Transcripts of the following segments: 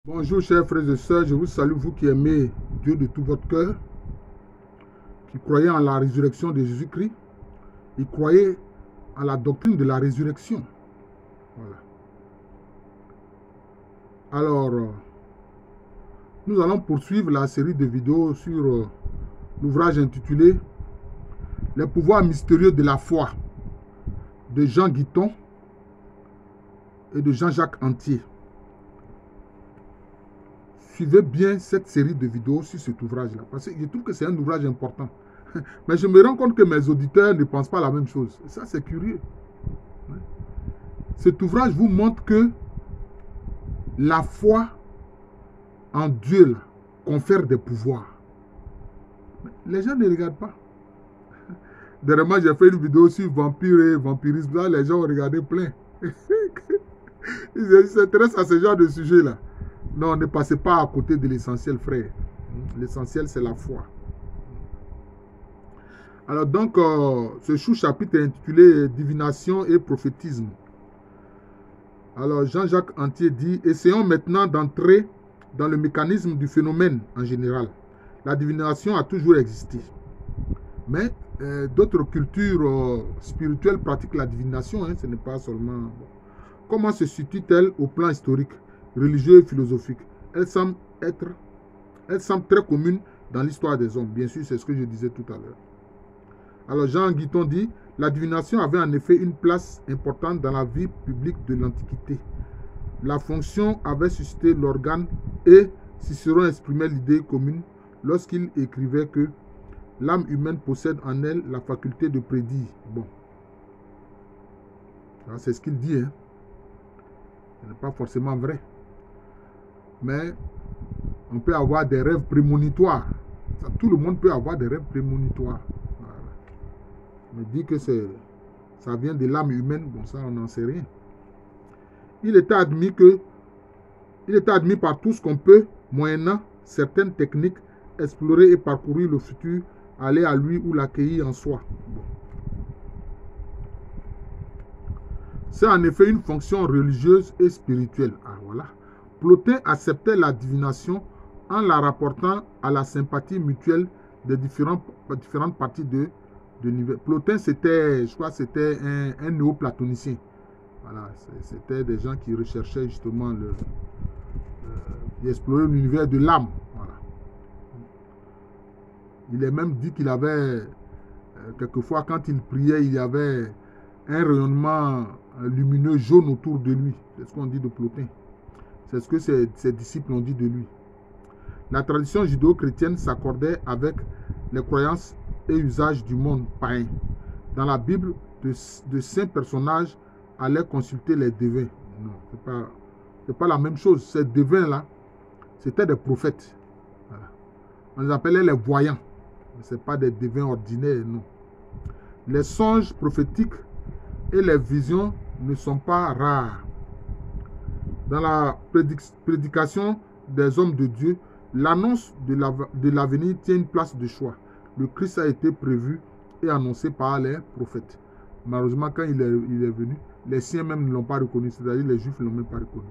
Bonjour chers frères et sœurs, je vous salue, vous qui aimez Dieu de tout votre cœur, qui croyez en la résurrection de Jésus-Christ, et croyez en la doctrine de la résurrection. Voilà. Alors, nous allons poursuivre la série de vidéos sur l'ouvrage intitulé « Les pouvoirs mystérieux de la foi » de Jean Guiton et de Jean-Jacques Antier. Suivez bien cette série de vidéos sur cet ouvrage-là, parce que je trouve que c'est un ouvrage important. Mais je me rends compte que mes auditeurs ne pensent pas la même chose. Ça, c'est curieux. Cet ouvrage vous montre que la foi en Dieu là, confère des pouvoirs. Les gens ne regardent pas. Dernièrement, j'ai fait une vidéo sur vampire et vampirisme. Là, les gens ont regardé plein. Ils s'intéressent à ce genre de sujet-là. Non, ne passez pas à côté de l'essentiel, frère. L'essentiel, c'est la foi. Alors donc, ce sous-chapitre est intitulé « Divination et prophétisme ». Alors, Jean-Jacques Antier dit « Essayons maintenant d'entrer dans le mécanisme du phénomène en général. La divination a toujours existé. Mais d'autres cultures spirituelles pratiquent la divination. Ce n'est pas seulement... Comment se situe-t-elle au plan historique, religieux et philosophique? Elle semble très commune dans l'histoire des hommes. Bien sûr, c'est ce que je disais tout à l'heure. Alors, Jean Guiton dit, la divination avait en effet une place importante dans la vie publique de l'Antiquité. La fonction avait suscité l'organe et Cicéron exprimait l'idée commune lorsqu'il écrivait que l'âme humaine possède en elle la faculté de prédire. Bon. C'est ce qu'il dit. Ce n'est pas forcément vrai. Mais on peut avoir des rêves prémonitoires. Tout le monde peut avoir des rêves prémonitoires. Voilà. On me dit que ça vient de l'âme humaine. Bon, ça, on n'en sait rien. Il était admis par tous qu'on peut, moyennant certaines techniques, explorer et parcourir le futur, aller à lui ou l'accueillir en soi. Bon. C'est en effet une fonction religieuse et spirituelle. Ah, voilà. Plotin acceptait la divination en la rapportant à la sympathie mutuelle des différentes parties de l'univers. Plotin, c'était, je crois, c'était un néo-platonicien. Voilà, c'était des gens qui recherchaient justement d'explorer l'univers de l'âme. Voilà. Il est même dit qu'il avait, quelquefois, quand il priait, il y avait un rayonnement lumineux jaune autour de lui. C'est ce qu'on dit de Plotin. C'est ce que ses disciples ont dit de lui. La tradition judéo-chrétienne s'accordait avec les croyances et usages du monde païen. Dans la Bible, de saints personnages allaient consulter les devins. Non, ce n'est pas la même chose. Ces devins-là, c'était des prophètes. Voilà. On les appelait les voyants. Ce n'est pas des devins ordinaires, non. Les songes prophétiques et les visions ne sont pas rares. Dans la prédication des hommes de Dieu, l'annonce de l'avenir tient une place de choix. Le Christ a été prévu et annoncé par les prophètes. Malheureusement, quand il est venu, les siens même ne l'ont pas reconnu, c'est-à-dire les juifs ne l'ont même pas reconnu.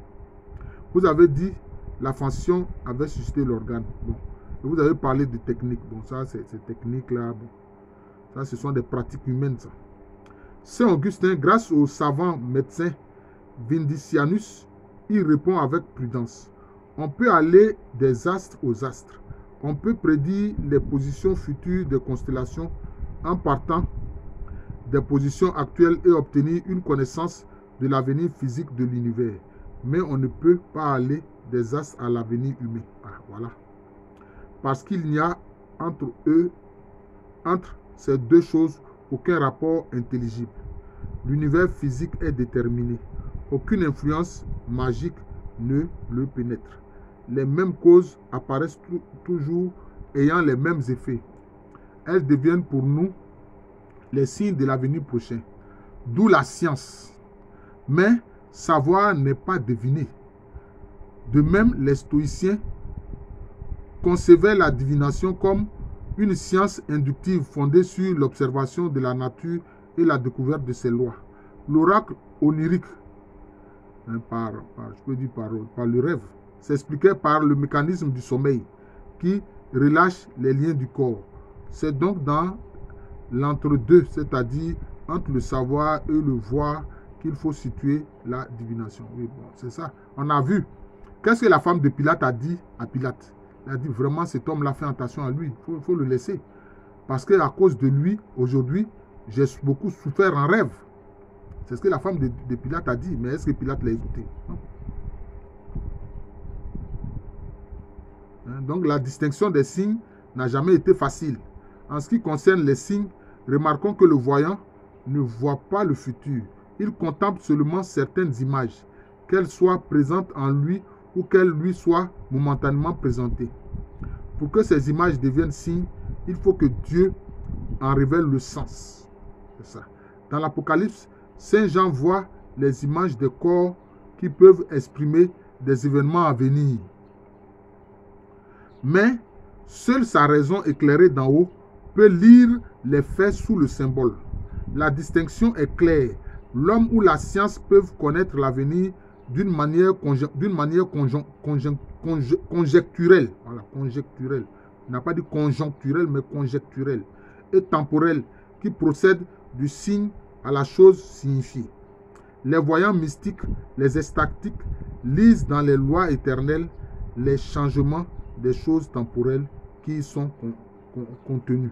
Vous avez dit, la fonction avait suscité l'organe. Bon. Et vous avez parlé de techniques. Bon, ça, ces techniques-là, bon. Ça, ce sont des pratiques humaines, ça. Saint Augustin, grâce au savant médecin Vindicianus, il répond avec prudence. On peut aller des astres aux astres. On peut prédire les positions futures des constellations en partant des positions actuelles et obtenir une connaissance de l'avenir physique de l'univers. Mais on ne peut pas aller des astres à l'avenir humain. Ah, voilà. Parce qu'il n'y a entre ces deux choses, aucun rapport intelligible. L'univers physique est déterminé. Aucune influence magique ne le pénètre. Les mêmes causes apparaissent toujours ayant les mêmes effets. Elles deviennent pour nous les signes de l'avenir prochain. D'où la science. Mais savoir n'est pas deviner. De même, les stoïciens concevaient la divination comme une science inductive fondée sur l'observation de la nature et la découverte de ses lois. L'oracle onirique, par le rêve, s'expliquait par le mécanisme du sommeil qui relâche les liens du corps. C'est donc dans l'entre-deux, c'est-à-dire entre le savoir et le voir, qu'il faut situer la divination. Oui, bon, c'est ça. On a vu. Qu'est-ce que la femme de Pilate a dit à Pilate? Elle a dit vraiment cet homme-là fait attention à lui. Il faut le laisser. Parce qu'à cause de lui, aujourd'hui, j'ai beaucoup souffert en rêve. C'est ce que la femme de Pilate a dit. Mais est-ce que Pilate l'a écouté? Non. Donc la distinction des signes n'a jamais été facile. En ce qui concerne les signes, remarquons que le voyant ne voit pas le futur. Il contemple seulement certaines images, qu'elles soient présentes en lui ou qu'elles lui soient momentanément présentées. Pour que ces images deviennent signes, il faut que Dieu en révèle le sens. C'est ça. Dans l'Apocalypse, Saint Jean voit les images des corps qui peuvent exprimer des événements à venir. Mais seule sa raison éclairée d'en haut peut lire les faits sous le symbole. La distinction est claire. L'homme ou la science peuvent connaître l'avenir d'une manière conjecturelle. Voilà, conjecturelle. On n'a pas dit conjoncturelle, mais conjecturelle. Et temporelle, qui procède du signe à la chose signifiée. Les voyants mystiques, les extatiques, lisent dans les lois éternelles les changements des choses temporelles qui y sont contenues.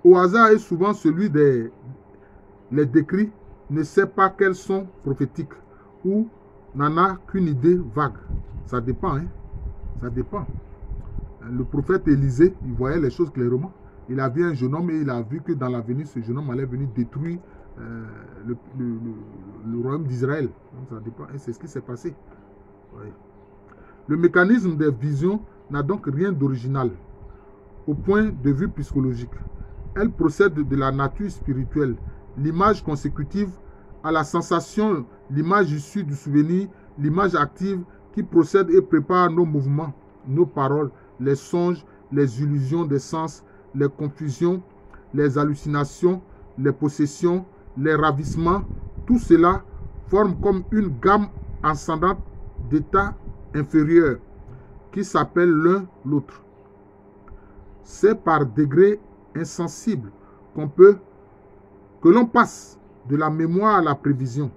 Au hasard est souvent celui des décrits ne sait pas qu'elles sont prophétiques ou n'en a qu'une idée vague. Ça dépend, hein? Ça dépend. Le prophète Élisée, il voyait les choses clairement. Il a vu un jeune homme et il a vu que dans l'avenir, ce jeune homme allait venir détruire le royaume d'Israël. Donc ça dépend. Et c'est ce qui s'est passé. Oui. Le mécanisme des visions n'a donc rien d'original au point de vue psychologique. Elle procède de la nature spirituelle. L'image consécutive à la sensation, l'image issue du souvenir, l'image active qui procède et prépare nos mouvements, nos paroles, les songes, les illusions des sens, les confusions, les hallucinations, les possessions, les ravissements, tout cela forme comme une gamme ascendante d'états inférieurs qui s'appellent l'un l'autre. C'est par degrés insensibles que l'on passe de la mémoire à la prévision,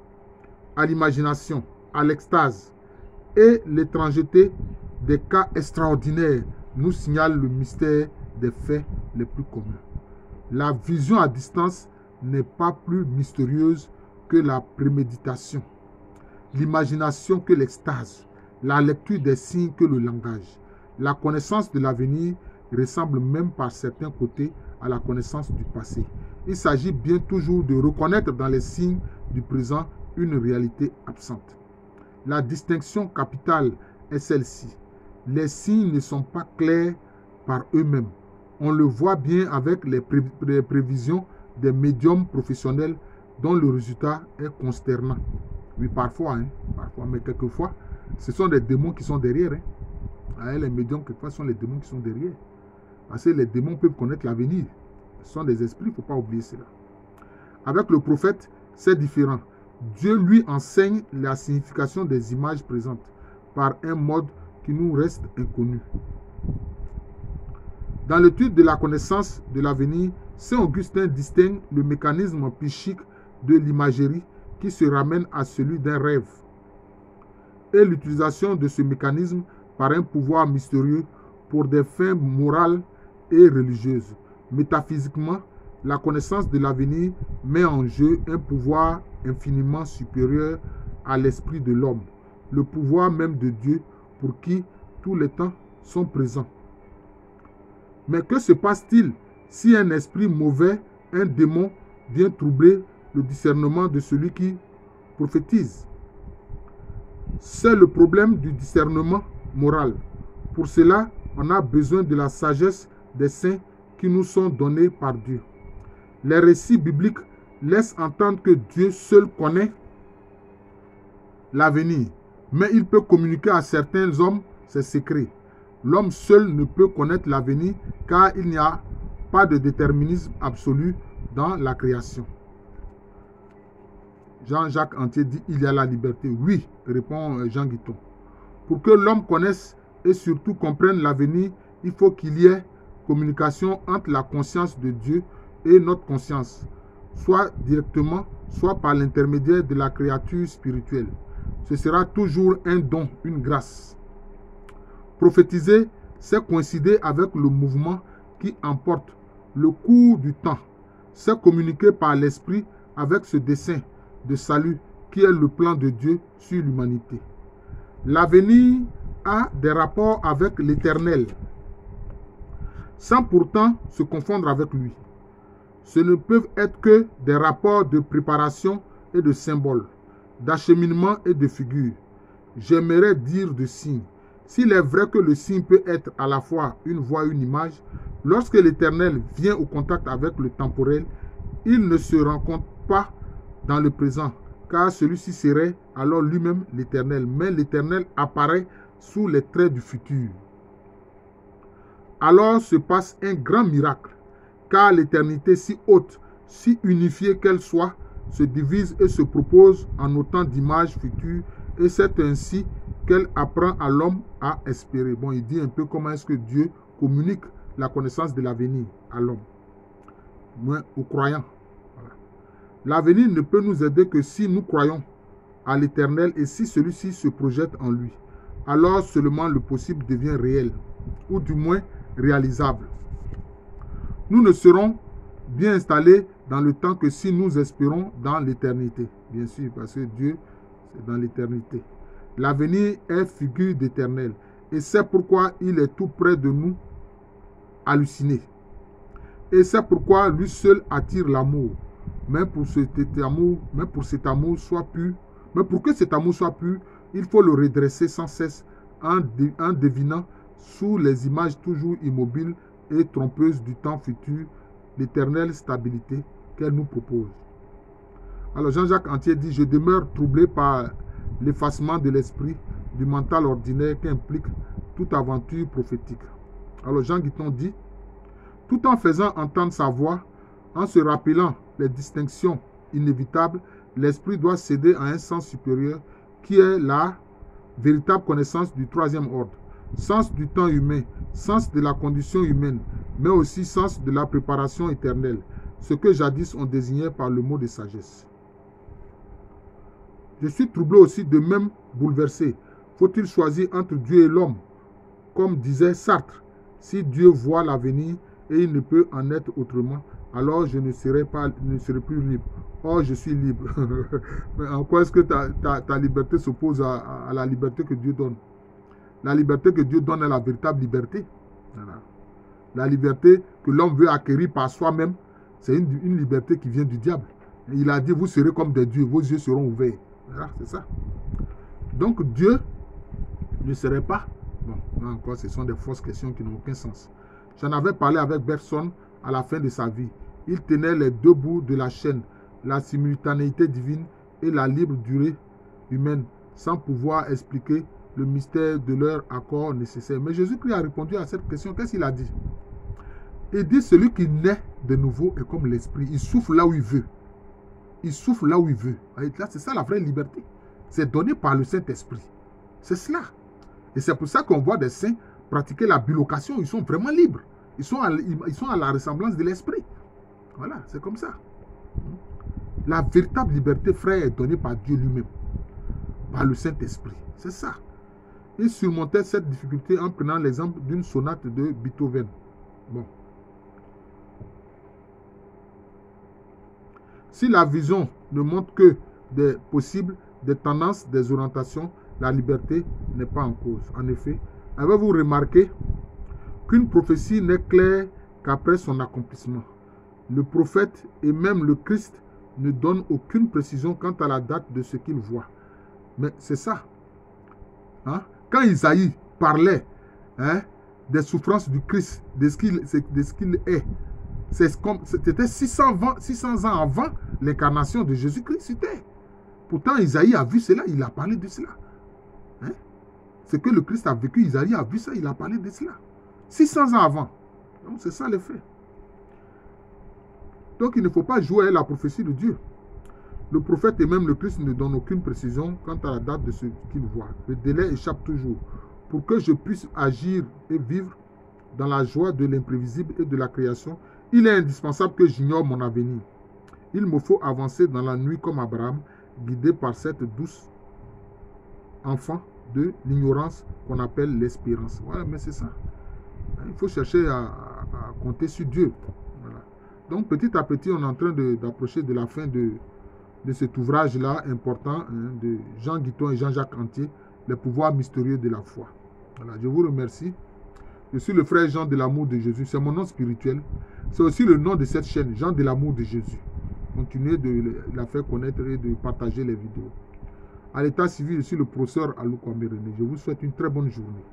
à l'imagination, à l'extase, et l'étrangeté des cas extraordinaires nous signale le mystère des faits les plus communs. La vision à distance n'est pas plus mystérieuse que la préméditation, l'imagination que l'extase, la lecture des signes que le langage. La connaissance de l'avenir ressemble même par certains côtés à la connaissance du passé. Il s'agit bien toujours de reconnaître dans les signes du présent une réalité absente. La distinction capitale est celle-ci. Les signes ne sont pas clairs par eux-mêmes. On le voit bien avec les prévisions des médiums professionnels dont le résultat est consternant. Oui, parfois, mais quelquefois, ce sont des démons qui sont derrière. Les médiums, quelquefois, sont les démons qui sont derrière. Parce que les démons peuvent connaître l'avenir. Ce sont des esprits, il ne faut pas oublier cela. Avec le prophète, c'est différent. Dieu lui enseigne la signification des images présentes par un mode qui nous reste inconnu. Dans l'étude de la connaissance de l'avenir, Saint Augustin distingue le mécanisme psychique de l'imagerie qui se ramène à celui d'un rêve et l'utilisation de ce mécanisme par un pouvoir mystérieux pour des fins morales et religieuses. Métaphysiquement, la connaissance de l'avenir met en jeu un pouvoir infiniment supérieur à l'esprit de l'homme, le pouvoir même de Dieu pour qui tous les temps sont présents. Mais que se passe-t-il si un esprit mauvais, un démon, vient troubler le discernement de celui qui prophétise? C'est le problème du discernement moral. Pour cela, on a besoin de la sagesse des saints qui nous sont donnés par Dieu. Les récits bibliques laissent entendre que Dieu seul connaît l'avenir, mais il peut communiquer à certains hommes ses secrets. L'homme seul ne peut connaître l'avenir car il n'y a pas de déterminisme absolu dans la création. Jean-Jacques Antier dit, il y a la liberté. Oui, répond Jean Guiton. Pour que l'homme connaisse et surtout comprenne l'avenir, il faut qu'il y ait communication entre la conscience de Dieu et notre conscience, soit directement, soit par l'intermédiaire de la créature spirituelle. Ce sera toujours un don, une grâce. Prophétiser, c'est coïncider avec le mouvement qui emporte le cours du temps. C'est communiquer par l'esprit avec ce dessein de salut qui est le plan de Dieu sur l'humanité. L'avenir a des rapports avec l'Éternel, sans pourtant se confondre avec lui. Ce ne peuvent être que des rapports de préparation et de symboles, d'acheminement et de figures. J'aimerais dire de signes. S'il est vrai que le signe peut être à la fois une voix et une image, lorsque l'Éternel vient au contact avec le temporel, il ne se rencontre pas dans le présent, car celui-ci serait alors lui-même l'Éternel. Mais l'Éternel apparaît sous les traits du futur. Alors se passe un grand miracle, car l'éternité si haute, si unifiée qu'elle soit, se divise et se propose en autant d'images futures, et c'est ainsi qu'elle apprend à l'homme à espérer. Bon, il dit un peu comment est-ce que Dieu communique la connaissance de l'avenir à l'homme, aux croyants. Voilà. L'avenir ne peut nous aider que si nous croyons à l'Éternel et si celui-ci se projette en lui. Alors seulement le possible devient réel, ou du moins réalisable. Nous ne serons bien installés dans le temps que si nous espérons dans l'éternité. Bien sûr, parce que Dieu, c'est dans l'éternité. L'avenir est figure d'éternel. Et c'est pourquoi il est tout près de nous, halluciné. Et c'est pourquoi lui seul attire l'amour. Mais pour que cet amour soit pur, il faut le redresser sans cesse en devinant sous les images toujours immobiles et trompeuses du temps futur l'éternelle stabilité qu'elle nous propose. Alors Jean-Jacques Antier dit, je demeure troublé par l'effacement de l'esprit du mental ordinaire qu'implique toute aventure prophétique. Alors Jean Guiton dit, tout en faisant entendre sa voix, en se rappelant les distinctions inévitables, l'esprit doit céder à un sens supérieur qui est la véritable connaissance du troisième ordre, sens du temps humain, sens de la condition humaine, mais aussi sens de la préparation éternelle, ce que jadis on désignait par le mot de sagesse. Je suis troublé aussi, de même bouleversé. Faut-il choisir entre Dieu et l'homme? Comme disait Sartre, si Dieu voit l'avenir et il ne peut en être autrement, alors je ne serai plus libre. Or, je suis libre. Mais en quoi est-ce que ta liberté s'oppose à la liberté que Dieu donne? La liberté que Dieu donne est la véritable liberté. Voilà. La liberté que l'homme veut acquérir par soi-même, c'est une liberté qui vient du diable. Et il a dit, vous serez comme des dieux, vos yeux seront ouverts. Voilà, c'est ça. Donc Dieu ne serait pas... Bon, là encore, ce sont des fausses questions qui n'ont aucun sens. J'en avais parlé avec Bergson à la fin de sa vie. Il tenait les deux bouts de la chaîne, la simultanéité divine et la libre durée humaine, sans pouvoir expliquer le mystère de leur accord nécessaire. Mais Jésus-Christ a répondu à cette question. Qu'est-ce qu'il a dit? Il dit, celui qui naît de nouveau est comme l'esprit. Il souffle là où il veut. Il souffle là où il veut. Là, c'est ça la vraie liberté. C'est donné par le Saint-Esprit. C'est cela. Et c'est pour ça qu'on voit des saints pratiquer la bilocation. Ils sont vraiment libres. Ils sont à la ressemblance de l'esprit. Voilà, c'est comme ça. La véritable liberté, frère, est donnée par Dieu lui-même. Par le Saint-Esprit. C'est ça. Il surmontait cette difficulté en prenant l'exemple d'une sonate de Beethoven. Bon. Si la vision ne montre que des possibles, des tendances, des orientations, la liberté n'est pas en cause. En effet, avez-vous remarqué qu'une prophétie n'est claire qu'après son accomplissement? Le prophète et même le Christ ne donnent aucune précision quant à la date de ce qu'il voit. Mais c'est ça. Hein? Quand Isaïe parlait des souffrances du Christ, de ce qu'il est, c'était 600 ans avant l'incarnation de Jésus-Christ. Pourtant, Isaïe a vu cela, il a parlé de cela. Hein? Ce que le Christ a vécu, Isaïe a vu ça, il a parlé de cela. 600 ans avant. Donc, c'est ça le fait. Donc, il ne faut pas jouer à la prophétie de Dieu. Le prophète et même le Christ ne donnent aucune précision quant à la date de ce qu'il voit. Le délai échappe toujours. Pour que je puisse agir et vivre dans la joie de l'imprévisible et de la création, il est indispensable que j'ignore mon avenir. Il me faut avancer dans la nuit comme Abraham, guidé par cette douce enfant de l'ignorance qu'on appelle l'espérance. Voilà, mais c'est ça. Il faut chercher à compter sur Dieu. Voilà. Donc petit à petit, on est en train d'approcher de la fin de cet ouvrage-là important de Jean Guiton et Jean-Jacques Antier, les pouvoirs mystérieux de la foi. Voilà, je vous remercie. Je suis le frère Jean de l'amour de Jésus. C'est mon nom spirituel. C'est aussi le nom de cette chaîne, Jean de l'amour de Jésus. Continuez de la faire connaître et de partager les vidéos. À l'état civil, je suis le professeur Alou Kwame René. Je vous souhaite une très bonne journée.